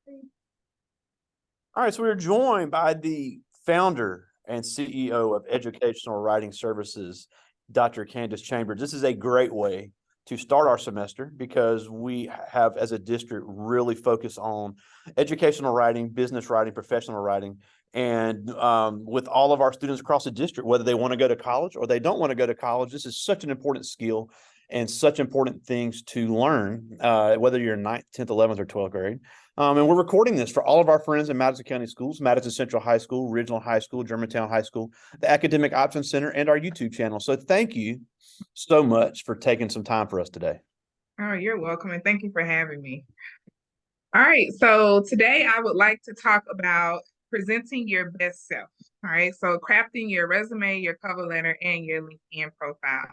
All right, so we're joined by the founder and CEO of Educational Writing Services, Dr. Candace Chambers. This is a great way to start our semester because we have, as a district, really focused on educational writing, business writing, professional writing, and with all of our students across the district, whether they want to go to college or they don't want to go to college, this is such an important skill and such important things to learn, whether you're in 9th, 10th, 11th, or 12th grade. And we're recording this for all of our friends in Madison County Schools, Madison Central High School, Regional High School, Germantown High School, the Academic Options Center, and our YouTube channel. So thank you so much for taking some time for us today. Oh, you're welcome, and thank you for having me. All right, so today I would like to talk about presenting your best self. All right, so crafting your resume, your cover letter, and your LinkedIn profile.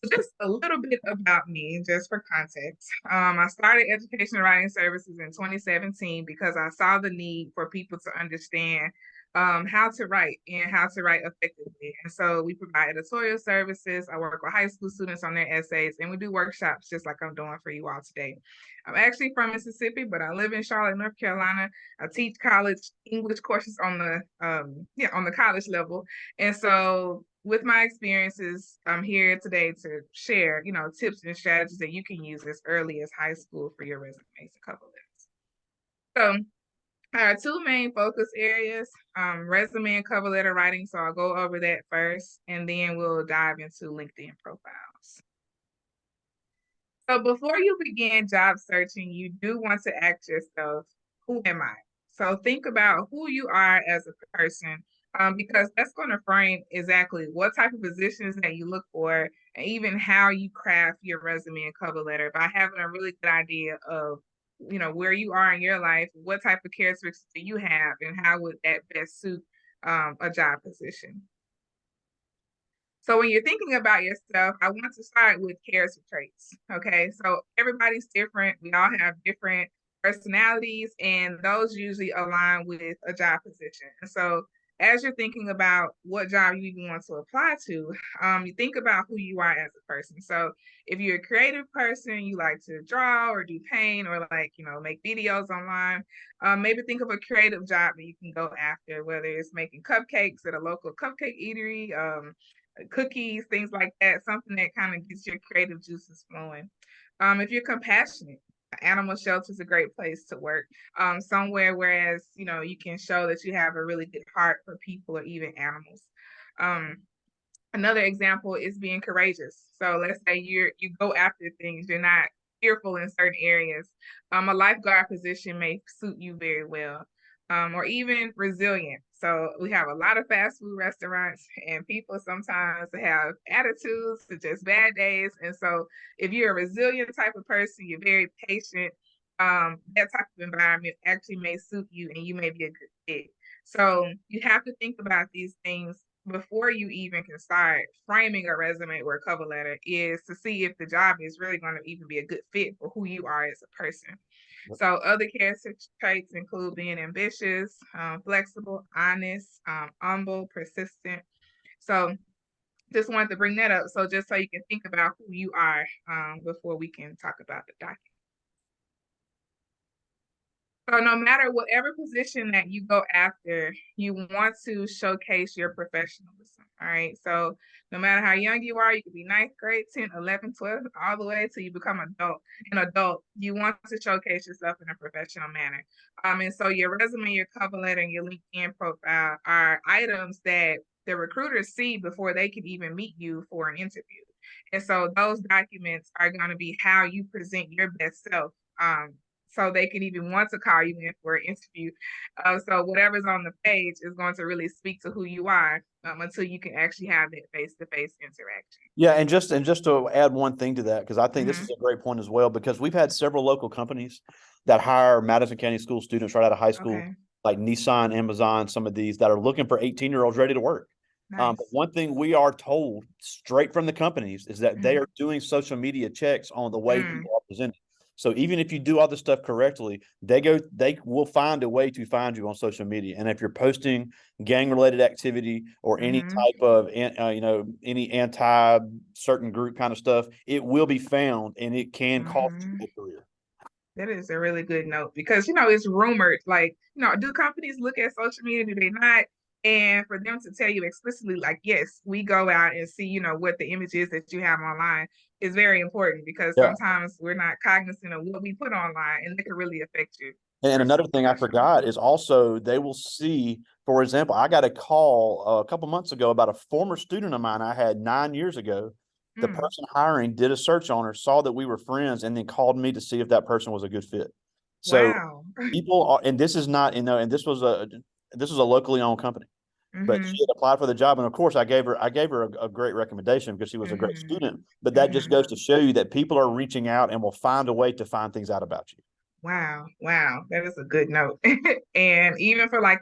So just a little bit about me, just for context. I started Education Writing Services in 2017 because I saw the need for people to understand how to write and how to write effectively. And so we provide editorial services. I work with high school students on their essays, and we do workshops just like I'm doing for you all today. I'm actually from Mississippi, but I live in Charlotte, North Carolina. I teach college English courses on the college level. And so with my experiences, I'm here today to share, tips and strategies that you can use as early as high school for your resumes and cover letters. So our two main focus areas, resume and cover letter writing. So I'll go over that first, and then we'll dive into LinkedIn profiles. So before you begin job searching, you do want to ask yourself, who am I? So think about who you are as a person, because that's going to frame exactly what type of positions that you look for, and even how you craft your resume and cover letter by having a really good idea of, where you are in your life, what type of characteristics do you have, and how would that best suit a job position. So when you're thinking about yourself, I want to start with character traits. Okay. So everybody's different. We all have different personalities, and those usually align with a job position. And so as you're thinking about what job you even want to apply to, you think about who you are as a person. So if you're a creative person, you like to draw or do paint or make videos online, maybe think of a creative job that you can go after, whether it's making cupcakes at a local cupcake eatery, cookies, things like that, something that kind of gets your creative juices flowing. If you're compassionate, animal shelter is a great place to work, somewhere whereas you can show that you have a really good heart for people or even animals. Another example is being courageous. So let's say you go after things, you're not fearful in certain areas. A lifeguard position may suit you very well. Or even resilient. So we have a lot of fast food restaurants, and people sometimes have attitudes or just bad days. And so if you're a resilient type of person, you're very patient, that type of environment actually may suit you, and you may be a good fit. So you have to think about these things before you even can start framing a resume or a cover letter, is to see if the job is really going to even be a good fit for who you are as a person. So other character traits include being ambitious, flexible, honest, humble, persistent. So just wanted to bring that up. So just so you can think about who you are before we can talk about the document. So no matter whatever position that you go after, you want to showcase your professionalism. All right. So no matter how young you are, you could be 9th grade, 10th, 11th, 12th, all the way till you become an adult, you want to showcase yourself in a professional manner. And so your resume, your cover letter, and your LinkedIn profile are items that the recruiters see before they can even meet you for an interview. And so those documents are going to be how you present your best self, so they can even want to call you in for an interview. So whatever's on the page is going to really speak to who you are, until you can actually have that face-to-face interaction. Yeah, and just to add one thing to that, because I think this is a great point as well, because we've had several local companies that hire Madison County School students right out of high school, Okay. like Nissan, Amazon, some of these that are looking for 18-year-olds ready to work. Nice. But one thing we are told straight from the companies is that they are doing social media checks on the way people are presented. So even if you do all this stuff correctly, they will find a way to find you on social media. And if you're posting gang-related activity or any type of, any anti-certain group kind of stuff, it will be found, and it can cost you a career. That is a really good note because, it's rumored, like, do companies look at social media? Do they not? And for them to tell you explicitly, like, yes, we go out and see, what the image is that you have online is very important because Yeah. sometimes we're not cognizant of what we put online and it can really affect you And another personally, thing I professionally. forgot is also they will see, for example, I got a call a couple months ago about a former student of mine I had 9 years ago. The Mm, person hiring did a search on her, saw that we were friends, and then called me to see if that person was a good fit. So wow. people are, and this is not, and this was a locally owned company, but she Mm-hmm. had applied for the job, and of course I gave her a great recommendation because she was a great Mm-hmm. student. But that just Mm-hmm. goes to show you that people are reaching out and will find a way to find things out about you. Wow, wow, that is a good note. And even for like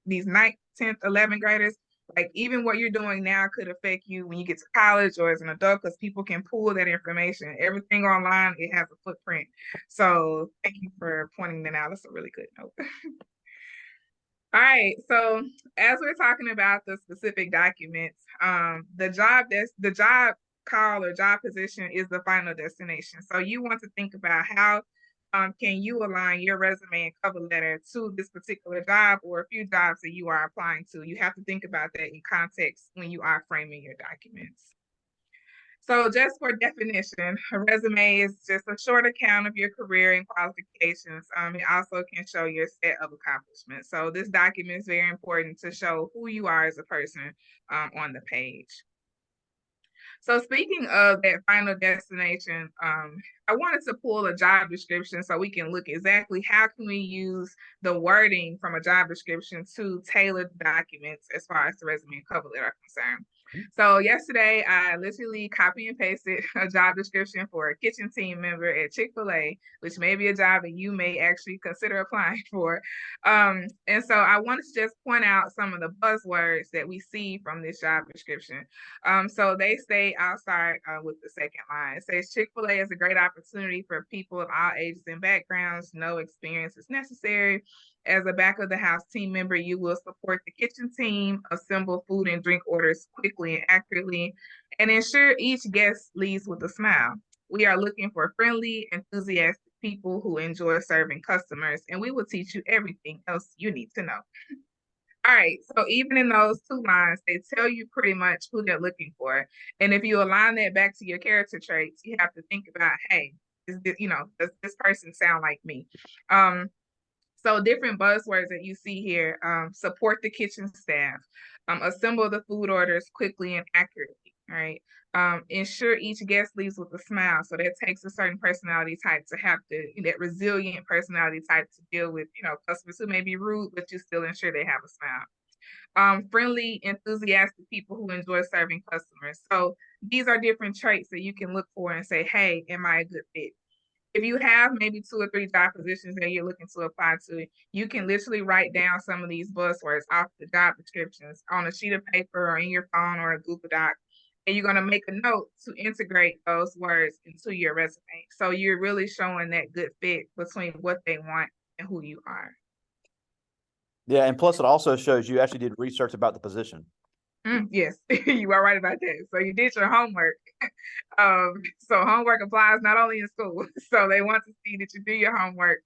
these ninth, 10th, 11th graders, like even what you're doing now could affect you when you get to college or as an adult because people can pull that information. Everything online, it has a footprint. So thank you for pointing that out. That's a really good note. All right, so as we're talking about the specific documents, the job call or job position is the final destination. So you want to think about how can you align your resume and cover letter to this particular job or a few jobs that you are applying to. You have to think about that in context when you are framing your documents. So just for definition, a resume is just a short account of your career and qualifications. It also can show your set of accomplishments. So this document is very important to show who you are as a person on the page. So speaking of that final destination, I wanted to pull a job description so we can look exactly how can we use the wording from a job description to tailor documents as far as the resume and cover letter are concerned. So yesterday, I literally copy and pasted a job description for a kitchen team member at Chick-fil-A, which may be a job that you may actually consider applying for. And so I wanted to just point out some of the buzzwords that we see from this job description. So they say, I'll start with the second line. It says Chick-fil-A is a great opportunity for people of all ages and backgrounds. No experience is necessary. As a back of the house team member, you will support the kitchen team, assemble food and drink orders quickly and accurately, and ensure each guest leaves with a smile. We are looking for friendly, enthusiastic people who enjoy serving customers, and we will teach you everything else you need to know. All right, so even in those two lines, they tell you pretty much who they're looking for. And if you align that back to your character traits, you have to think about, hey, does this person sound like me? So different buzzwords that you see here, support the kitchen staff, assemble the food orders quickly and accurately, right? Ensure each guest leaves with a smile. So that takes a certain personality type to have that resilient personality type to deal with, customers who may be rude, but you still ensure they have a smile. Friendly, enthusiastic people who enjoy serving customers. So these are different traits that you can look for and say, hey, am I a good fit? If you have maybe 2 or 3 job positions that you're looking to apply to, you can literally write down some of these buzzwords off the job descriptions on a sheet of paper or in your phone or a Google Doc. And you're going to make a note to integrate those words into your resume. So you're really showing that good fit between what they want and who you are. Yeah, and plus it also shows you actually did research about the position. Yes, you are right about that. So you did your homework. So homework applies not only in school. So they want to see that you do your homework.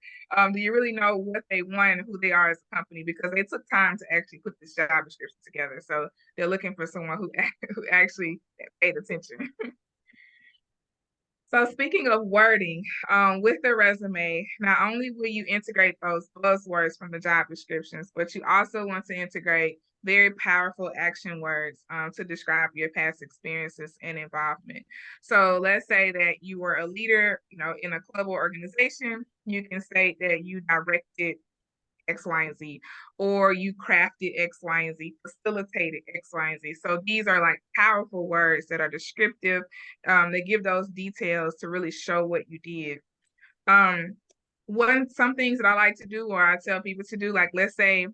Do you really know what they want and who they are as a company? Because they took time to actually put this job description together. So they're looking for someone who actually paid attention. So speaking of wording, with the resume, not only will you integrate those buzzwords from the job descriptions, but you also want to integrate very powerful action words to describe your past experiences and involvement. So let's say that you were a leader, in a club or organization. You can say that you directed X, Y, and Z, or you crafted X, Y, and Z, facilitated X, Y, and Z. So these are like powerful words that are descriptive. They give those details to really show what you did. Some things that I like to do, or I tell people to do, like let's say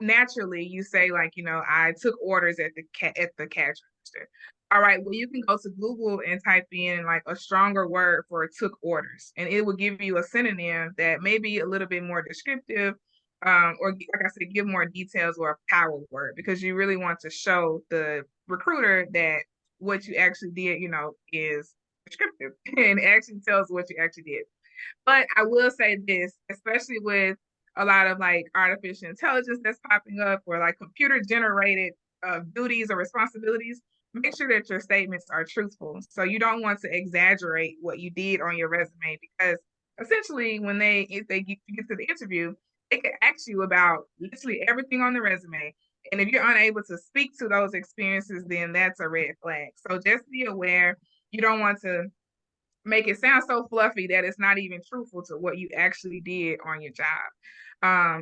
naturally you say like, I took orders at the cash register. All right, well, you can go to Google and type in like a stronger word for took orders, and it will give you a synonym that may be a little bit more descriptive, or like I said, give more details or a power word because you really want to show the recruiter that what you actually did, is descriptive and actually tells what you actually did. But I will say this, especially with a lot of like artificial intelligence that's popping up, or like computer generated duties or responsibilities, make sure that your statements are truthful. So you don't want to exaggerate what you did on your resume, because essentially when if they get to the interview, they can ask you about literally everything on the resume. And if you're unable to speak to those experiences, then that's a red flag. So just be aware. You don't want to make it sound so fluffy that it's not even truthful to what you actually did on your job.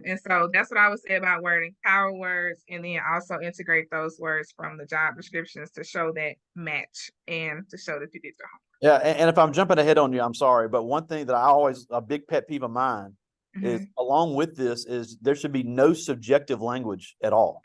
And so that's what I would say about wording, power words, and then also integrate those words from the job descriptions to show that match and to show that you did your homework. Yeah, and if I'm jumping ahead on you, I'm sorry, but one thing that I always, a big pet peeve of mine is, along with this, is there should be no subjective language at all.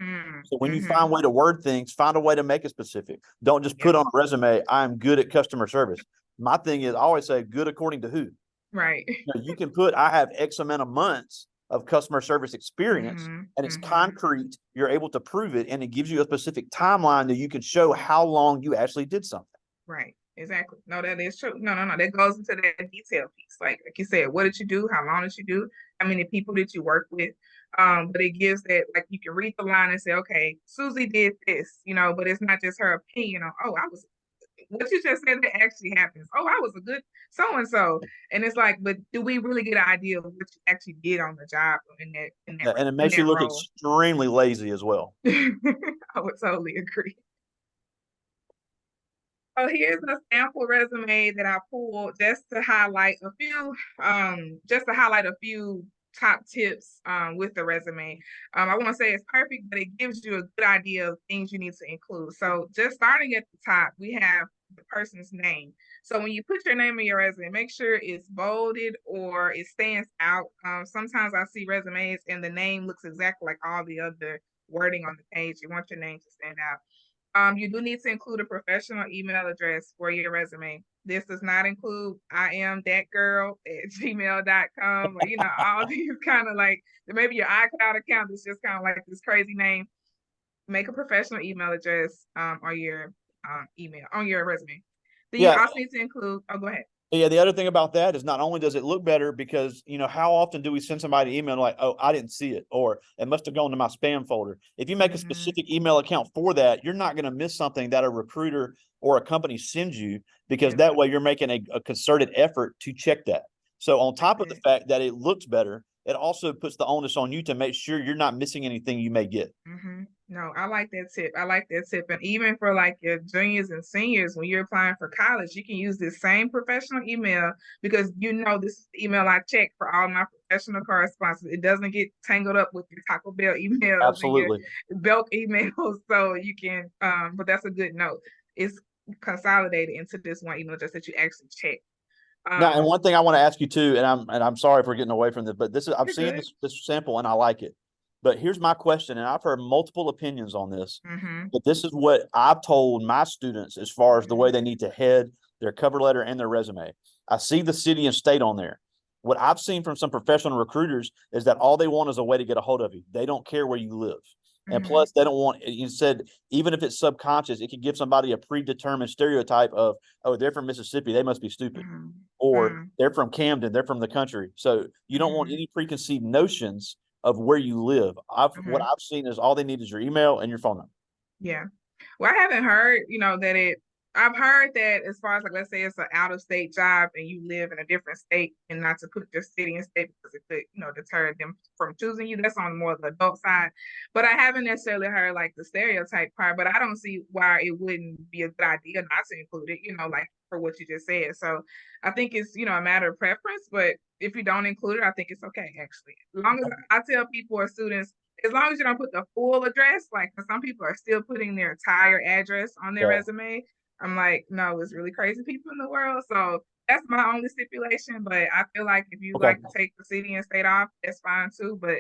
So when you find a way to word things, find a way to make it specific. Don't just put on a resume, I'm good at customer service. My thing is, I always say, good according to who? Right. You can put, I have X amount of months of customer service experience, and it's concrete. You're able to prove it, and it gives you a specific timeline that you can show how long you actually did something. Right. Exactly. No, that is true. No. That goes into that detail piece. Like you said, what did you do? How long did you do? How many people did you work with? But it gives that, like, you can read the line and say, okay, Susie did this, but it's not just her opinion on, oh, I was, what you just said that actually happens. Oh, I was a good so-and-so. And it's like, but do we really get an idea of what you actually did on the job and it makes you look role? Extremely lazy as well. I would totally agree. So here's a sample resume that I pulled just to highlight a few top tips with the resume. I won't say it's perfect, but it gives you a good idea of things you need to include. So just starting at the top, we have the person's name. So when you put your name in your resume, make sure it's bolded or it stands out. Sometimes I see resumes and the name looks exactly like all the other wording on the page. You want your name to stand out. You do need to include a professional email address for your resume. This does not include I am that girl at gmail.com, or, all these kind of like, maybe your iCloud account is just kind of like this crazy name. Make a professional email address on your email, on your resume. Then you also need to include, go ahead. Yeah, the other thing about that is, not only does it look better, because, how often do we send somebody an email like, oh, I didn't see it, or it must have gone to my spam folder. If you make a specific email account for that, you're not going to miss something that a recruiter or a company sends you, because that way you're making a concerted effort to check that. So on top of the fact that it looks better, it also puts the onus on you to make sure you're not missing anything you may get. No, I like that tip. And even for like your juniors and seniors, when you're applying for college, you can use this same professional email, because this is the email I check for all my professional correspondence. It doesn't get tangled up with your Taco Bell emails. Absolutely. And your Belk emails. So you can, but that's a good note. It's consolidated into this one email just that you actually check. Now, and one thing I want to ask you too, and I'm sorry if we're getting away from this, but I've seen this sample and I like it. But here's my question, and I've heard multiple opinions on this, but this is what I've told my students as far as the way they need to head their cover letter and their resume. I see the city and state on there. What I've seen from some professional recruiters is that all they want is a way to get a hold of you. They don't care where you live. And plus, they don't want, you said, even if it's subconscious, it can give somebody a predetermined stereotype of, oh, they're from Mississippi, they must be stupid. Or they're from Camden, they're from the country. So you don't want any preconceived notions of where you live. What I've seen is all they need is your email and your phone number. Yeah. Well, I haven't heard, I've heard that as far as, like, let's say it's an out of state job and you live in a different state, and not to put your city and state because it could, deter them from choosing you. That's on more of the adult side. But I haven't necessarily heard like the stereotype part, but I don't see why it wouldn't be a good idea not to include it, like for what you just said. So I think it's, a matter of preference, but if you don't include it, I think it's okay, actually. As long as I tell people or students, as long as you don't put the full address, like, because some people are still putting their entire address on their resume. I'm like, no, it's really crazy people in the world. So that's my only stipulation. But I feel like if you like to take the city and state off, that's fine too. But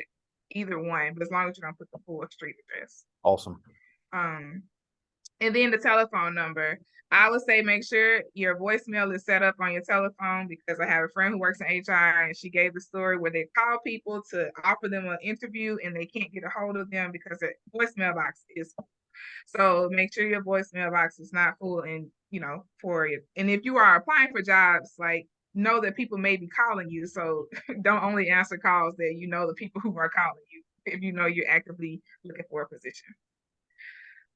either one, but as long as you don't put the full street address. Awesome. And then the telephone number. I would say make sure your voicemail is set up on your telephone, because I have a friend who works in HR and she gave the story where they call people to offer them an interview and they can't get a hold of them because their voicemail box is full. So make sure your voicemail box is not full, and for it. And if you are applying for jobs, like, know that people may be calling you. So don't only answer calls that you know the people who are calling you if you know you're actively looking for a position.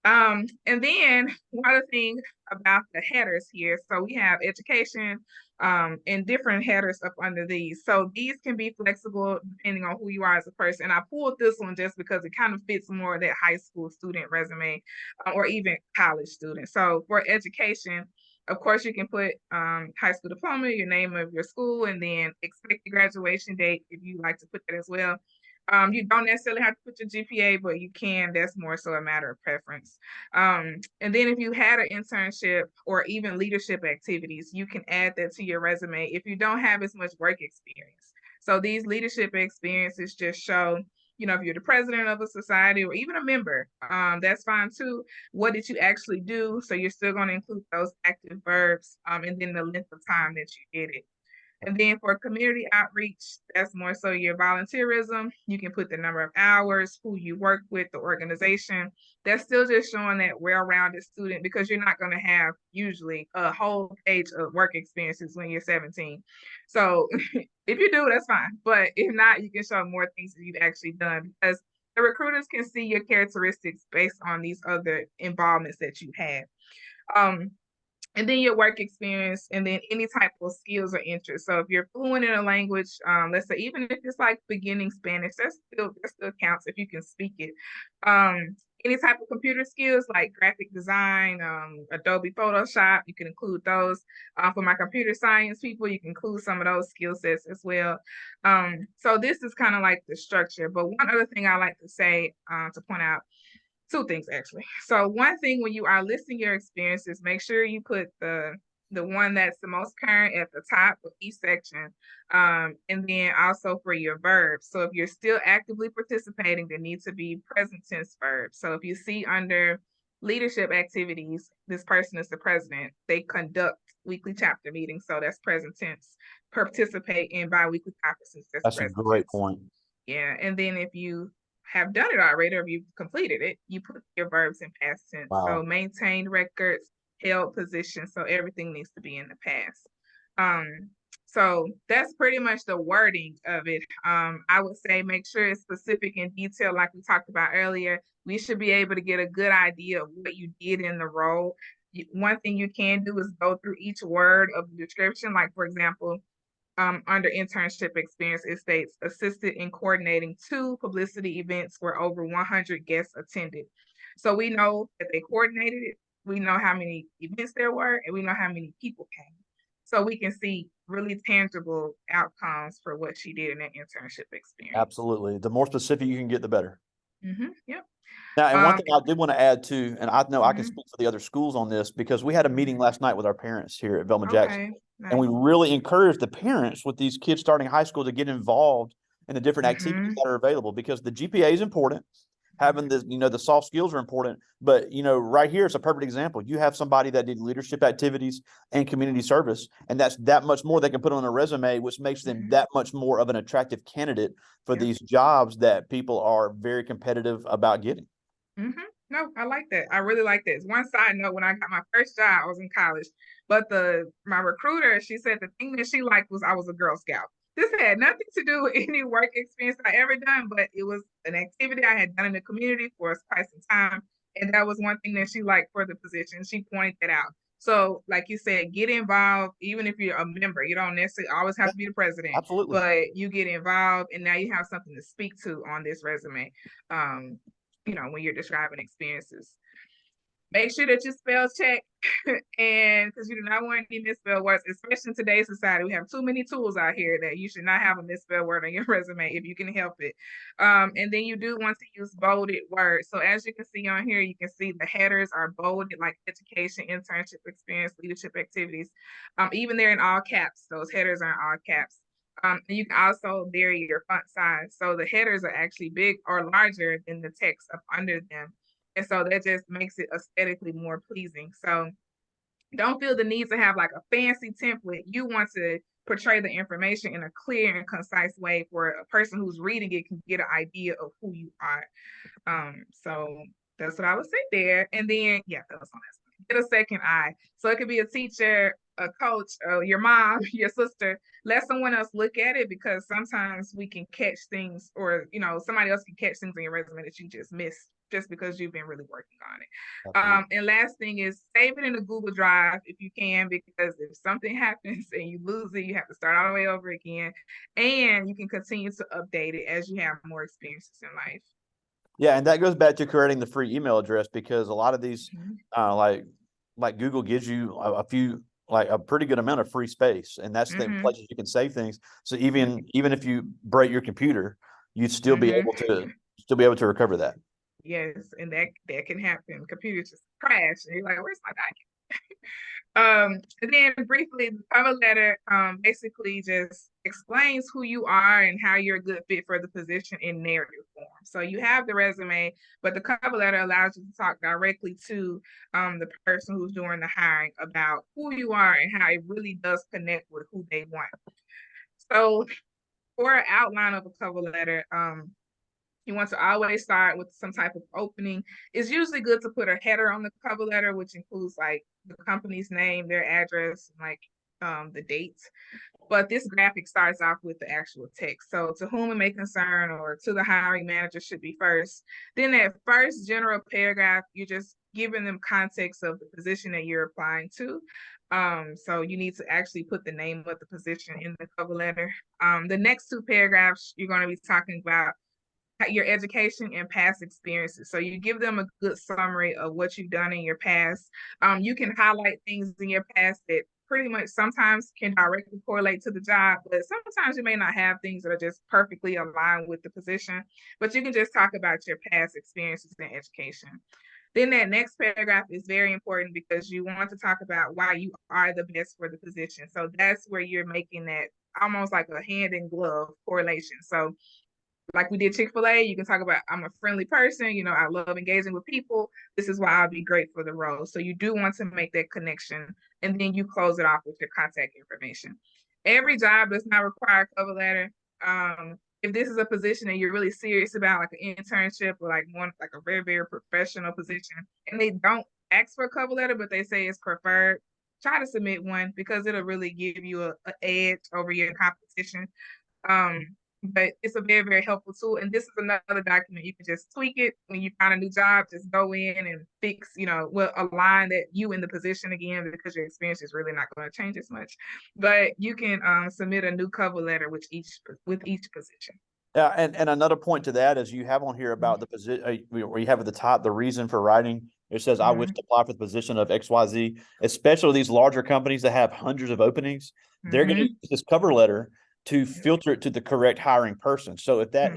And then one other thing about the headers here. So we have education and different headers up under these. So these can be flexible depending on who you are as a person. I pulled this one just because it kind of fits more of that high school student resume or even college student. So for education, of course, you can put high school diploma, your name of your school, and then expected graduation date if you like to put that as well. You don't necessarily have to put your GPA, but you can. That's more so a matter of preference. And then if you had an internship or even leadership activities, you can add that to your resume if you don't have as much work experience. So these leadership experiences just show, you know, if you're the president of a society or even a member, that's fine too. What did you actually do? So you're still going to include those active verbs and then the length of time that you did it. And then for community outreach, that's more so your volunteerism. You can put the number of hours, who you work with, the organization. That's still just showing that well-rounded student because you're not going to have usually a whole page of work experiences when you're 17. So if you do, that's fine. But if not, you can show more things that you've actually done because the recruiters can see your characteristics based on these other involvements that you had. And then your work experience, and then any type of skills or interests. So if you're fluent in a language, let's say even if it's like beginning Spanish, that still counts if you can speak it. Any type of computer skills like graphic design, Adobe Photoshop, you can include those. For my computer science people, you can include some of those skill sets as well. So this is kind of like the structure. But one other thing I like to say to point out, two things actually. So one thing, when you are listing your experiences, make sure you put the one that's the most current at the top of each section. And then also for your verbs. So if you're still actively participating, there needs to be present tense verbs. So if you see under leadership activities, this person is the president, they conduct weekly chapter meetings. So that's present tense. Participate in bi-weekly conferences, that's a present great tense. point. Yeah. And then if you have done it already or you've completed it, you put your verbs in past tense. Wow. So maintained records, held positions, so everything needs to be in the past. So that's pretty much the wording of it. I would say make sure it's specific and detailed, like we talked about earlier. We should be able to get a good idea of what you did in the role. One thing you can do is go through each word of the description. Like, for example, under internship experience, it states assisted in coordinating 2 publicity events where over 100 guests attended. So we know that they coordinated it. We know how many events there were, and we know how many people came. So we can see really tangible outcomes for what she did in that internship experience. Absolutely. The more specific you can get, the better. Yep. Now, and one thing I did want to add too, and I know I can Mhm. speak for the other schools on this because we had a meeting last night with our parents here at Velma Jackson. Okay. And we Nice. really encourage the parents with these kids starting high school to get involved in the different activities Mhm. that are available because the GPA is important. Having the, you know, the soft skills are important, but you know, right here it's a perfect example. You have somebody that did leadership activities and community service, and that's that much more they can put on a resume, which makes them Mhm. that much more of an attractive candidate for Yep. these jobs that people are very competitive about getting. No, I like that. I really like this. One side note, when I got my first job, I was in college, but my recruiter, she said the thing that she liked was I was a Girl Scout. This had nothing to do with any work experience I ever done, but it was an activity I had done in the community for quite some time. And that was one thing that she liked for the position. She pointed that out. So, like you said, get involved, even if you're a member. You don't necessarily always have to be the president, Absolutely. but you get involved, and now you have something to speak to on this resume. You know, when you're describing experiences. Make sure that you spell check and because you do not want any misspelled words, especially in today's society. We have too many tools out here that you should not have a misspelled word on your resume if you can help it. And then you do want to use bolded words. So as you can see on here, you can see the headers are bolded, like education, internship experience, leadership activities. Even they're in all caps. Those headers are in all caps. And you can also vary your font size. So the headers are actually big or larger than the text up under them. And so that just makes it aesthetically more pleasing. So don't feel the need to have like a fancy template. You want to portray the information in a clear and concise way where a person who's reading it can get an idea of who you are. So that's what I would say there. And then, yeah, that was on get a second eye. So it could be a teacher, a coach, your mom, your sister, let someone else look at it, because sometimes we can catch things, or somebody else can catch things in your resume that you just missed just because you've been really working on it. Absolutely. And last thing is save it in a Google Drive if you can, because if something happens and you lose it, you have to start all the way over again. And you can continue to update it as you have more experiences in life. Yeah, and that goes back to creating the free email address, because a lot of these, Mm-hmm. like Google gives you a few, like a pretty good amount of free space, and that's the Mm-hmm. places you can save things. So even if you break your computer, you'd still be Mm-hmm. able to recover that. Yes, and that can happen. Computers just crash, and you're like, "Where's my document?" And then briefly, the cover letter basically just explains who you are and how you're a good fit for the position in narrative form. So you have the resume, but the cover letter allows you to talk directly to the person who's doing the hiring about who you are and how it really does connect with who they want. So for an outline of a cover letter, you want to always start with some type of opening. It's usually good to put a header on the cover letter, which includes like the company's name, their address, like the dates. But this graphic starts off with the actual text. So to whom it may concern, or to the hiring manager, should be first. Then that first general paragraph, you're just giving them context of the position that you're applying to. So you need to actually put the name of the position in the cover letter. The next two paragraphs, you're going to be talking about your education and past experiences. So you give them a good summary of what you've done in your past. You can highlight things in your past that pretty much sometimes can directly correlate to the job, but sometimes you may not have things that are just perfectly aligned with the position, but you can just talk about your past experiences in education. Then that next paragraph is very important, because you want to talk about why you are the best for the position. So that's where you're making that almost like a hand in glove correlation. So like we did Chick-fil-A, you can talk about, I'm a friendly person, I love engaging with people. This is why I'll be great for the role. So you do want to make that connection, and then you close it off with your contact information. Every job does not require a cover letter. If this is a position that you're really serious about, like an internship or like a very, very professional position, and they don't ask for a cover letter, but they say it's preferred, try to submit one, because it'll really give you an edge over your competition. But it's a very, very helpful tool. And this is another document. You can just tweak it when you find a new job, just go in and fix, align that you in the position again, because your experience is really not going to change as much. But you can submit a new cover letter with each position. Yeah, and another point to that is you have on here about the position where you have at the top the reason for writing. It says, I wish to apply for the position of XYZ, especially these larger companies that have hundreds of openings. They're going to use this cover letter to filter it to the correct hiring person. So if that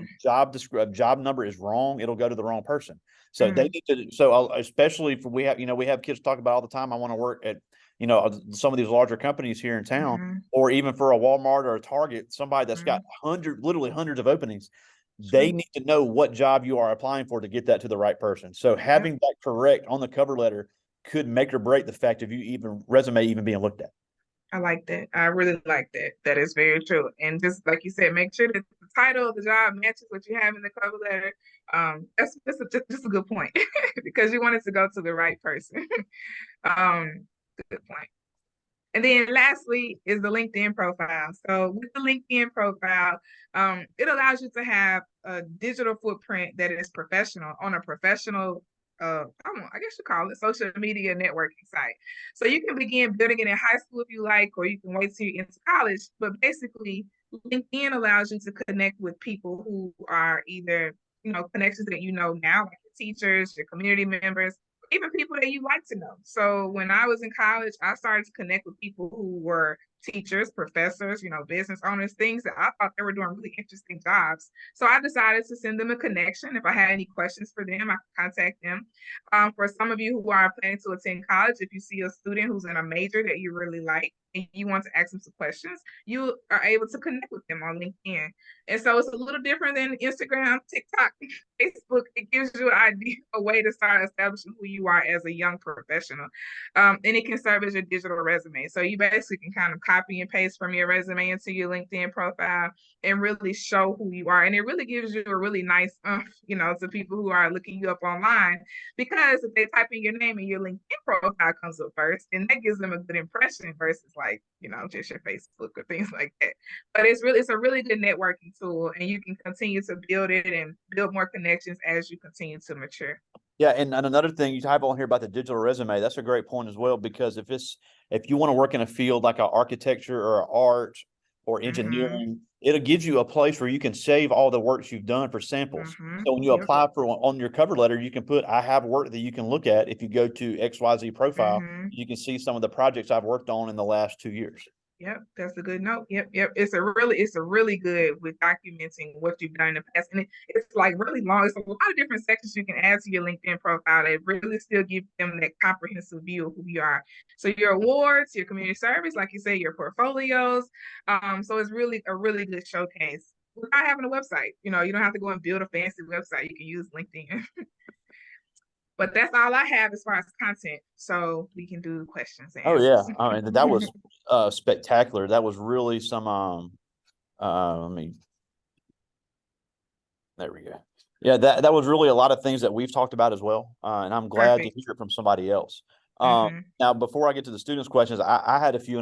job number is wrong, it'll go to the wrong person. So they need to, especially if we have kids talk about all the time, I want to work at, some of these larger companies here in town, or even for a Walmart or a Target, somebody that's got literally hundreds of openings. They need to know what job you are applying for to get that to the right person. So having that correct on the cover letter could make or break the fact of resume even being looked at. I like that. I really like that. That is very true. And just like you said, make sure that the title of the job matches what you have in the cover letter. That's just a good point, because you want it to go to the right person. Good point. And then lastly is the LinkedIn profile. So with the LinkedIn profile, it allows you to have a digital footprint that is professional on a professional, I guess you call it social media networking site. So you can begin building it in high school if you like, or you can wait till you're into college. But basically, LinkedIn allows you to connect with people who are either, connections that now, like your teachers, your community members, even people that you like to know. So when I was in college, I started to connect with people who were teachers, professors, business owners, things that I thought they were doing really interesting jobs. So I decided to send them a connection. If I had any questions for them, I could contact them. For some of you who are planning to attend college, if you see a student who's in a major that you really like and you want to ask them some questions, you are able to connect with them on LinkedIn. And so it's a little different than Instagram, TikTok, Facebook. It gives you an idea, a way to start establishing who you are as a young professional. And it can serve as your digital resume. So you basically can kind of copy and paste from your resume into your LinkedIn profile and really show who you are. And it really gives you a really nice, to people who are looking you up online, because if they type in your name and your LinkedIn profile comes up first, then that gives them a good impression versus like, just your Facebook or things like that. But it's a really good networking tool, and you can continue to build it and build more connections as you continue to mature. Yeah, and another thing you type on here about the digital resume, that's a great point as well, because if you want to work in a field like architecture or art or engineering, it'll give you a place where you can save all the works you've done for samples. So when you apply for on your cover letter, you can put, I have work that you can look at. If you go to XYZ profile, you can see some of the projects I've worked on in the last 2 years. Yep, that's a good note. Yep. It's a really good with documenting what you've done in the past. And it's like really long. It's a lot of different sections you can add to your LinkedIn profile that really still give them that comprehensive view of who you are. So your awards, your community service, like you say, your portfolios. So it's really a really good showcase without having a website. You don't have to go and build a fancy website. You can use LinkedIn. But that's all I have as far as content. So we can do questions and answers. Oh yeah. I mean, that was spectacular. That was really some there we go. Yeah, that was really a lot of things that we've talked about as well. And I'm glad to hear it from somebody else. Now, before I get to the students' questions, I had a few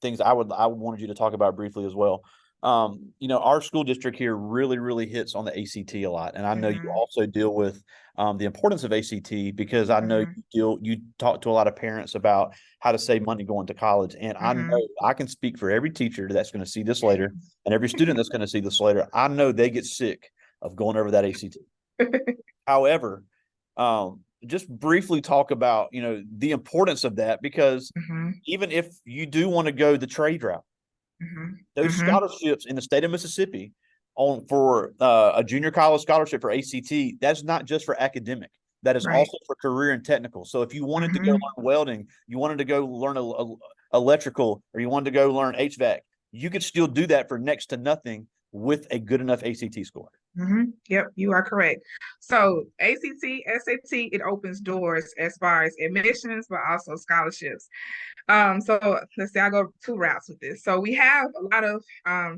things I wanted you to talk about briefly as well. Our school district here really hits on the ACT a lot, and I know you also deal with the importance of ACT, because I know you talk to a lot of parents about how to save money going to college, and I know I can speak for every teacher that's going to see this later and every student that's going to see this later. I know they get sick of going over that ACT. However, just briefly talk about the importance of that, because even if you do want to go the trade route, those scholarships in the state of Mississippi for a junior college scholarship for ACT, that's not just for academic. That is also for career and technical. So if you wanted to go learn welding, you wanted to go learn electrical, or you wanted to go learn HVAC, you could still do that for next to nothing with a good enough ACT score. Yep, you are correct. So ACT, SAT, it opens doors as far as admissions, but also scholarships. So let's say I go 2 routes with this. So we have a lot of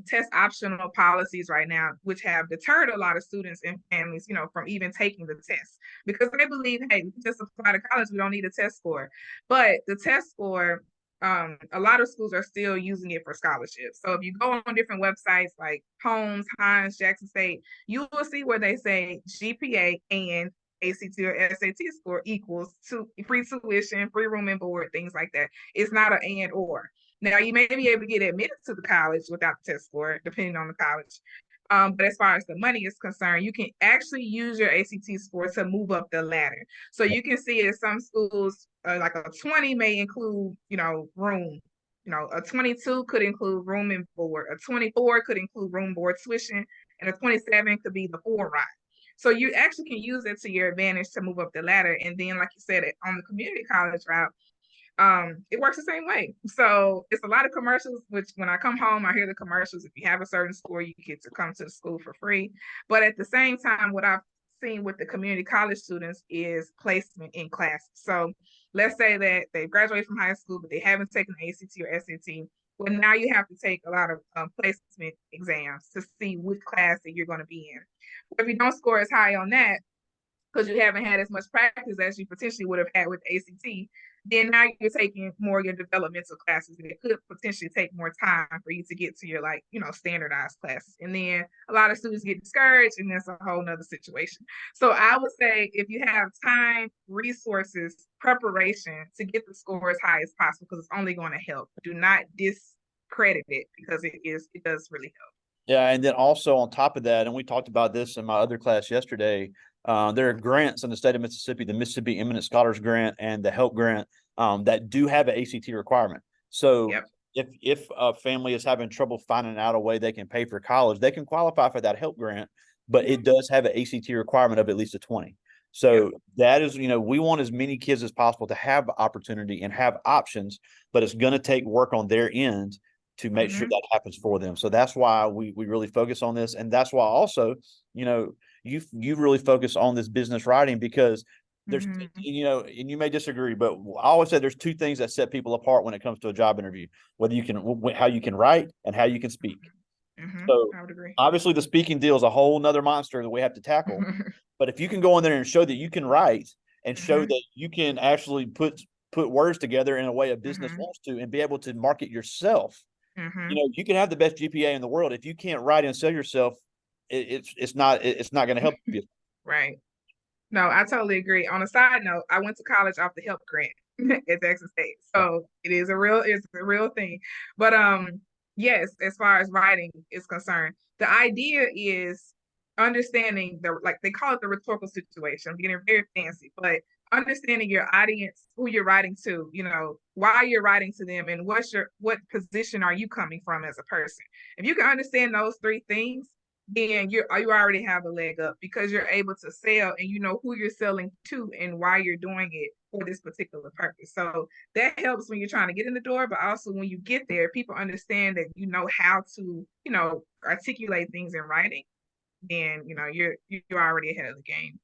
test optional policies right now, which have deterred a lot of students and families, from even taking the test, because they believe, hey, we just apply to college, we don't need a test score. But the test score, a lot of schools are still using it for scholarships. So if you go on different websites like Holmes, Hines, Jackson State, you will see where they say GPA and ACT or SAT score equals to free tuition, free room and board, things like that. It's not an and or. Now, you may be able to get admitted to the college without the test score, depending on the college. But as far as the money is concerned, you can actually use your ACT score to move up the ladder. So you can see at some schools, like a 20 may include, room. A 22 could include room and board. A 24 could include room, board, tuition, and a 27 could be the 4 ride. So you actually can use it to your advantage to move up the ladder. And then, like you said, on the community college route, it works the same way. So it's a lot of commercials, which when I come home, I hear the commercials. If you have a certain score, you get to come to the school for free. But at the same time, what I've seen with the community college students is placement in classes. So let's say that they graduate from high school, but they haven't taken ACT or SAT. Well, now you have to take a lot of placement exams to see which class that you're going to be in. If you don't score as high on that, because you haven't had as much practice as you potentially would have had with ACT, then now you're taking more of your developmental classes, and it could potentially take more time for you to get to your standardized classes. And then a lot of students get discouraged, and that's a whole nother situation. So I would say, if you have time, resources, preparation to get the score as high as possible, because it's only going to help. Do not discredit it, because it does really help. Yeah, and then also on top of that, and we talked about this in my other class yesterday, there are grants in the state of Mississippi, the Mississippi Eminent Scholars Grant and the Help Grant, that do have an ACT requirement. So if a family is having trouble finding out a way they can pay for college, they can qualify for that Help Grant, but it does have an ACT requirement of at least a 20. So that is, we want as many kids as possible to have opportunity and have options, but it's going to take work on their end to make sure that happens for them. So that's why we really focus on this. And that's why also, you really focus on this business writing, because There's, Mm-hmm. you know, and you may disagree, but I always say there's two things that set people apart when it comes to a job interview, whether you can, how you can write and how you can speak. Mm-hmm. So I would agree. obviously the speaking deal is a whole nother monster that we have to tackle. But if you can go in there and show that you can write and show Mm-hmm. that you can actually put words together in a way a business Mm-hmm. wants to and be able to market yourself, Mm-hmm. you know, you can have the best GPA in the world. If you can't write and sell yourself, it's not going to help you. Right. No, I totally agree. On a side note, I went to college off the help grant at Texas State. Yeah. So it's a real thing. But yes, as far as writing is concerned, the idea is understanding the, like they call it the rhetorical situation. I'm getting very fancy, but understanding your audience, who you're writing to, you know, why you're writing to them, and what position are you coming from as a person. If you can understand those three things, then you already have a leg up because you're able to sell and you know who you're selling to and why you're doing it for this particular purpose. So that helps when you're trying to get in the door, but also when you get there, people understand that you know how to, you know, articulate things in writing. Then you know you're already ahead of the game.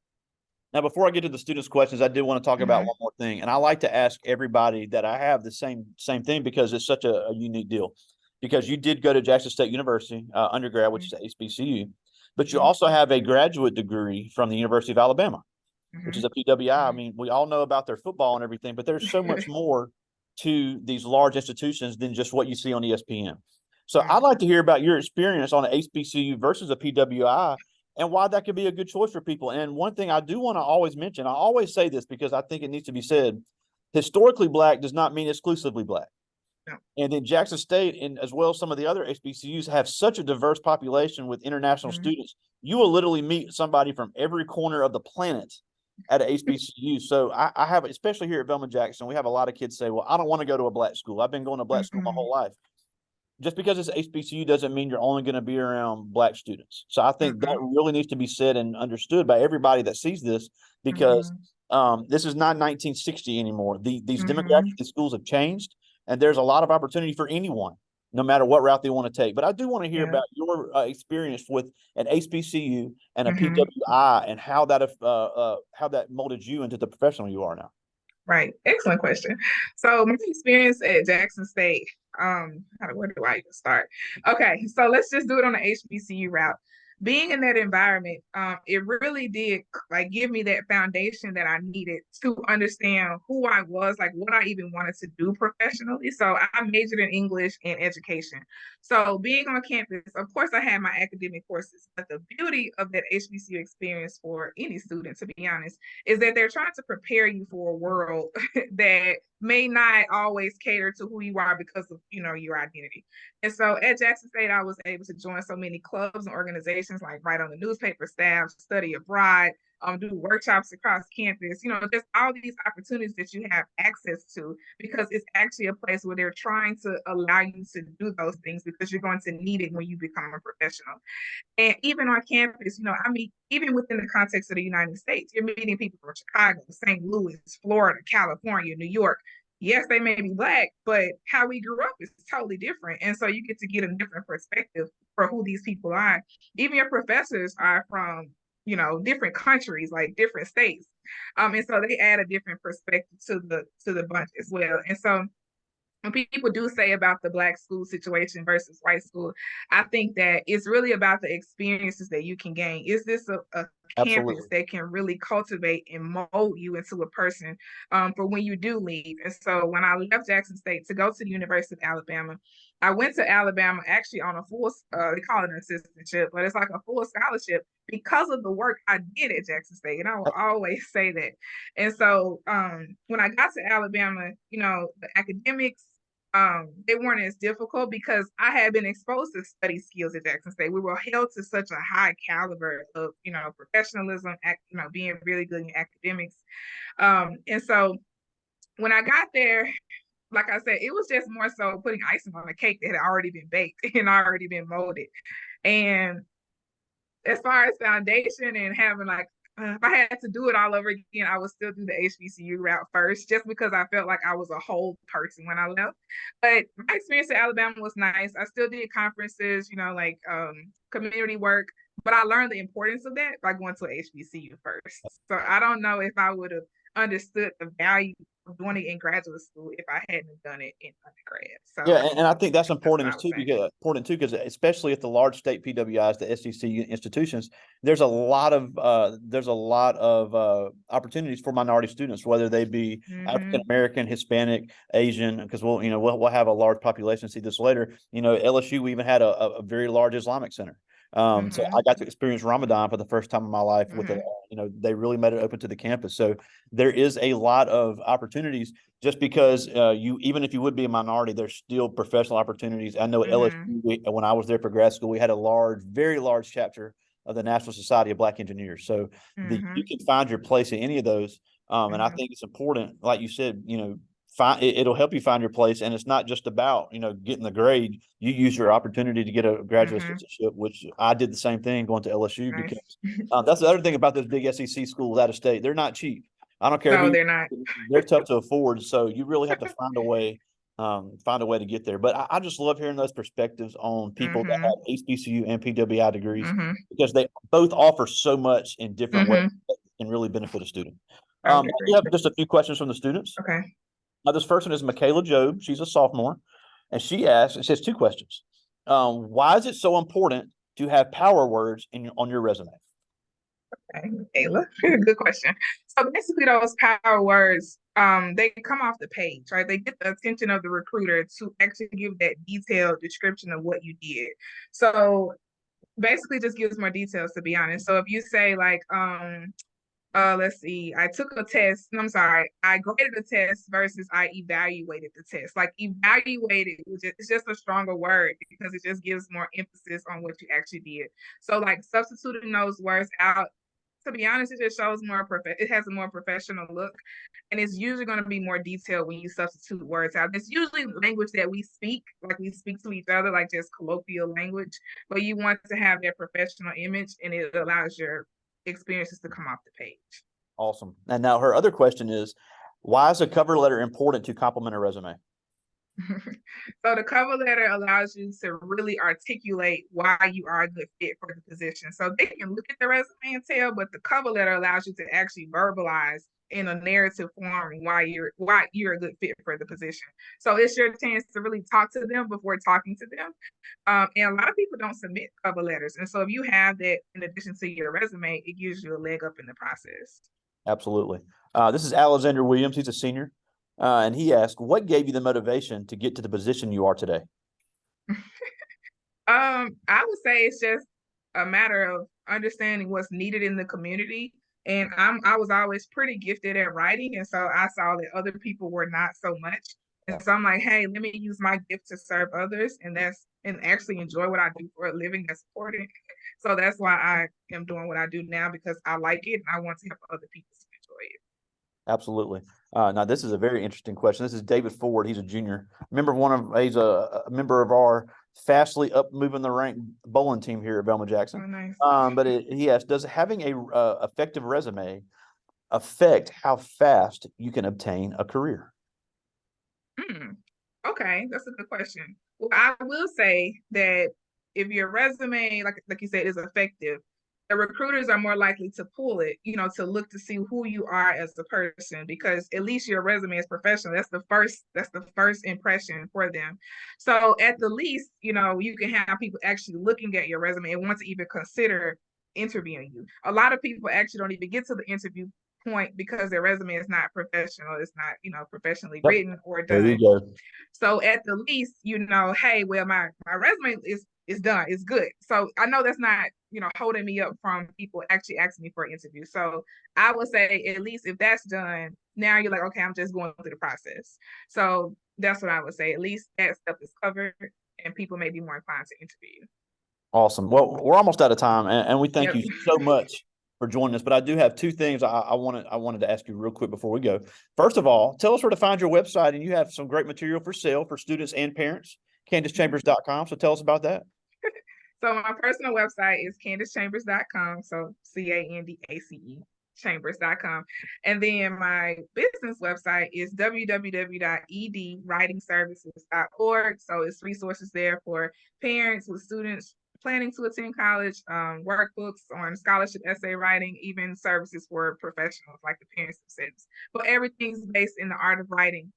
Now, before I get to the students' questions, I did want to talk about Mm-hmm. one more thing, and I like to ask everybody that I have the same thing because it's such a unique deal. Because you did go to Jackson State University undergrad, which is a HBCU, but you Mm-hmm. also have a graduate degree from the University of Alabama, which is a PWI. I mean, we all know about their football and everything, but there's so much more to these large institutions than just what you see on ESPN. So I'd like to hear about your experience on an HBCU versus a PWI and why that could be a good choice for people. And one thing I do want to always mention, I always say this because I think it needs to be said, historically black does not mean exclusively black. No. And then Jackson State and as well as some of the other HBCUs have such a diverse population with international Mm-hmm. students. You will literally meet somebody from every corner of the planet at a HBCU. So I have, especially here at Velma Jackson, we have a lot of kids say, well, I don't want to go to a black school. I've been going to black school my Mm-hmm. whole life. Just because it's HBCU doesn't mean you're only going to be around black students. So I think that really needs to be said and understood by everybody that sees this because this is not 1960 anymore. These Mm-hmm. demographics, the schools have changed, and there's a lot of opportunity for anyone, no matter what route they want to take. But I do want to hear Yeah. about your experience with an HBCU and a Mm-hmm. PWI and how that molded you into the professional you are now. Right. Excellent question. So my experience at Jackson State, where do I even start? Okay, so let's just do it on the HBCU route. Being in that environment, it really did like give me that foundation that I needed to understand who I was, like what I even wanted to do professionally. So I majored in English and education. So being on campus, of course, I had my academic courses, but the beauty of that HBCU experience for any student, to be honest, is that they're trying to prepare you for a world that may not always cater to who you are because of, you know, your identity. And so at Jackson State, I was able to join so many clubs and organizations, like write on the newspaper staff, study abroad, do workshops across campus, you know, just all these opportunities that you have access to because it's actually a place where they're trying to allow you to do those things because you're going to need it when you become a professional. And even on campus, you know, I mean, even within the context of the United States, you're meeting people from Chicago, St. Louis, Florida, California, New York. Yes, they may be black, but how we grew up is totally different. And so you get to get a different perspective for who these people are. Even your professors are from, you know, different countries, like different states. And so they add a different perspective to the bunch as well. And so when people do say about the black school situation versus white school, I think that it's really about the experiences that you can gain. Is this a campus Absolutely. that can really cultivate and mold you into a person for when you do leave? And so when I left Jackson State to go to the University of Alabama, I went to Alabama actually on a full, they call it an assistantship, but it's like a full scholarship because of the work I did at Jackson State. And I will always say that. And so when I got to Alabama, you know, the academics, they weren't as difficult because I had been exposed to study skills at Jackson State. We were held to such a high caliber of, you know, professionalism, you know, being really good in academics. And so when I got there, like I said, it was just more so putting icing on a cake that had already been baked and already been molded. And as far as foundation and having like, if I had to do it all over again, I would still do the HBCU route first, just because I felt like I was a whole person when I left. But my experience at Alabama was nice. I still did conferences, you know, like community work. But I learned the importance of that by going to a HBCU first. So I don't know if I would have understood the value of doing it in graduate school if I hadn't done it in undergrad. So Yeah, and I think that's that's what important I is would too, say. because especially at the large state PWIs, the SEC institutions, there's a lot of opportunities for minority students, whether they be African Mm-hmm. American, Hispanic, Asian, because we'll have a large population. See this later. LSU, we even had a very large Islamic center. So Mm-hmm. I got to experience Ramadan for the first time in my life with Mm-hmm. they really made it open to the campus. So there is a lot of opportunities just because even if you would be a minority, there's still professional opportunities. I know at Mm-hmm. LSU, when I was there for grad school, we had very large chapter of the National Society of Black Engineers. So Mm-hmm. you can find your place in any of those. And I Mm-hmm. think it's important, like you said, it'll help you find your place. And it's not just about, getting the grade. You use your opportunity to get a graduate Mm-hmm. assistantship, which I did the same thing going to LSU because Nice. that's the other thing about those big SEC schools out of state. They're not cheap. I don't care No, who they're not. they're tough to afford. So you really have to find a way to get there. But I just love hearing those perspectives on people that Mm-hmm. have HBCU and PWI degrees Mm-hmm. because they both offer so much in different ways Mm-hmm. that can really benefit a student. I I would do agree. have just a few questions from the students. Okay. Now, this first one is Michaela Job. She's a sophomore, and it says two questions. Why is it so important to have power words on your resume? Okay, Ayla, good question. So basically, those power words, they come off the page, right? They get the attention of the recruiter to actually give that detailed description of what you did. So basically, just gives more details, to be honest. So if you say like, let's see, I took a test. No, I'm sorry, I graded a test versus I evaluated the test. Like evaluated, it's just a stronger word because it just gives more emphasis on what you actually did. So like substituting those words out, to be honest, it just shows it has a more professional look. And it's usually going to be more detailed when you substitute words out. It's usually language that we speak, like we speak to each other, like just colloquial language, but you want to have that professional image and it allows your experiences to come off the page. Awesome. And now her other question is, why is a cover letter important to complement a resume? So the cover letter allows you to really articulate why you are a good fit for the position. So they can look at the resume and tell, but the cover letter allows you to actually verbalize in a narrative form why you're a good fit for the position. So it's your chance to really talk to them before talking to them. And a lot of people don't submit cover letters. And so if you have that in addition to your resume, it gives you a leg up in the process. Absolutely. This is Alexander Williams. He's a senior. And he asked, what gave you the motivation to get to the position you are today? I would say it's just a matter of understanding what's needed in the community. And I was always pretty gifted at writing, and so I saw that other people were not so much. And so I'm like, hey, let me use my gift to serve others, and actually enjoy what I do for a living. That's important. So that's why I am doing what I do now because I like it and I want to help other people to enjoy it. Absolutely. Now, this is a very interesting question. This is David Ford. He's a junior. He's a member of our fastly up moving the rank bowling team here at Velma Jackson. Oh, nice. But he asked, does having a effective resume affect how fast you can obtain a career? Hmm. Okay, that's a good question. Well, I will say that if your resume, like you said, is effective, the recruiters are more likely to pull it, to look to see who you are as a person, because at least your resume is professional. That's the first impression for them. So at the least, you can have people actually looking at your resume and want to even consider interviewing you. A lot of people actually don't even get to the interview point because their resume is not professional. It's not, professionally Yep. written or There you done. go. So at the least, hey, well, my resume is done. It's good. So I know that's not, holding me up from people actually asking me for an interview. So I would say at least if that's done, now you're like, okay, I'm just going through the process. So that's what I would say. At least that stuff is covered and people may be more inclined to interview you. Awesome. Well, we're almost out of time, and we thank Yep. you so much for joining us. But I do have two things I wanted to ask you real quick before we go. First of all, tell us where to find your website, and you have some great material for sale for students and parents. CandaceChambers.com. So tell us about that. So my personal website is CandaceChambers.com. So CANDACE chambers.com. And then my business website is www.edwritingservices.org. So it's resources there for parents with students planning to attend college, workbooks on scholarship essay writing, even services for professionals like the parents themselves. But everything's based in the art of writing.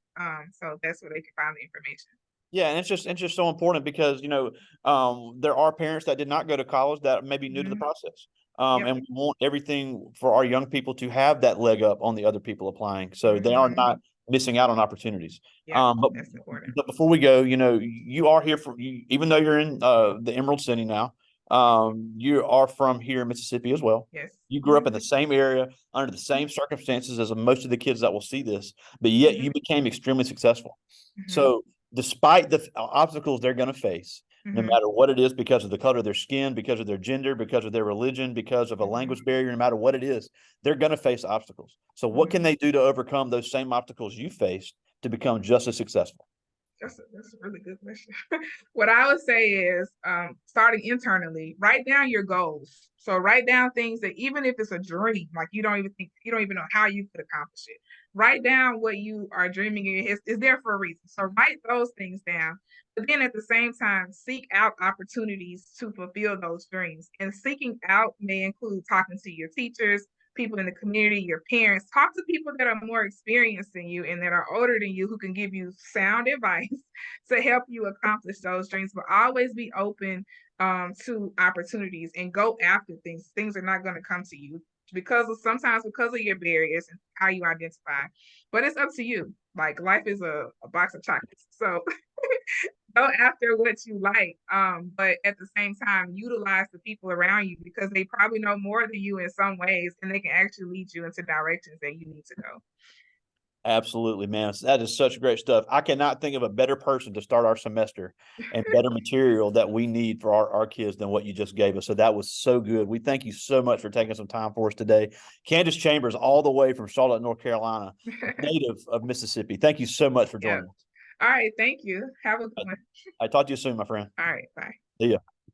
So that's where they can find the information. Yeah, and it's just so important because there are parents that did not go to college that may be new to the Mhm. process. Yep. And we want everything for our young people to have that leg up on the other people applying, so they are Mhm. not missing out on opportunities. Yeah, But that's important. before we go, you are here for you, even though you're in the Emerald City now. You are from here in Mississippi as well. Yes. You grew up in the same area under the same circumstances as most of the kids that will see this, but yet you became extremely successful. Mhm. So despite the obstacles they're going to face, no Mhm. matter what it is, because of the color of their skin, because of their gender, because of their religion, because of a language barrier, no matter what it is, they're going to face obstacles. So what can Mhm. they do to overcome those same obstacles you faced to become just as successful? That's a really good question. What I would say is, starting internally, write down your goals. So write down things that even if it's a dream, like you don't even know how you could accomplish it. Write down what you are dreaming in your head is there for a reason. So write those things down. But then at the same time, seek out opportunities to fulfill those dreams. And seeking out may include talking to your teachers, people in the community, your parents. Talk to people that are more experienced than you and that are older than you who can give you sound advice to help you accomplish those dreams. But always be open to opportunities and go after things. Things are not going to come to you sometimes because of your barriers and how you identify. But it's up to you. Like life is a box of chocolates. So go after what you like, but at the same time utilize the people around you because they probably know more than you in some ways and they can actually lead you into directions that you need to go. Absolutely, man. That is such great stuff. I cannot think of a better person to start our semester and better material that we need for our kids than what you just gave us. So that was so good. We thank you so much for taking some time for us today. Candace Chambers, all the way from Charlotte, North Carolina, native of Mississippi. Thank you so much for Yeah. joining us. All right, thank you, have a good one. I talk to you soon, my friend. All right, bye. See ya.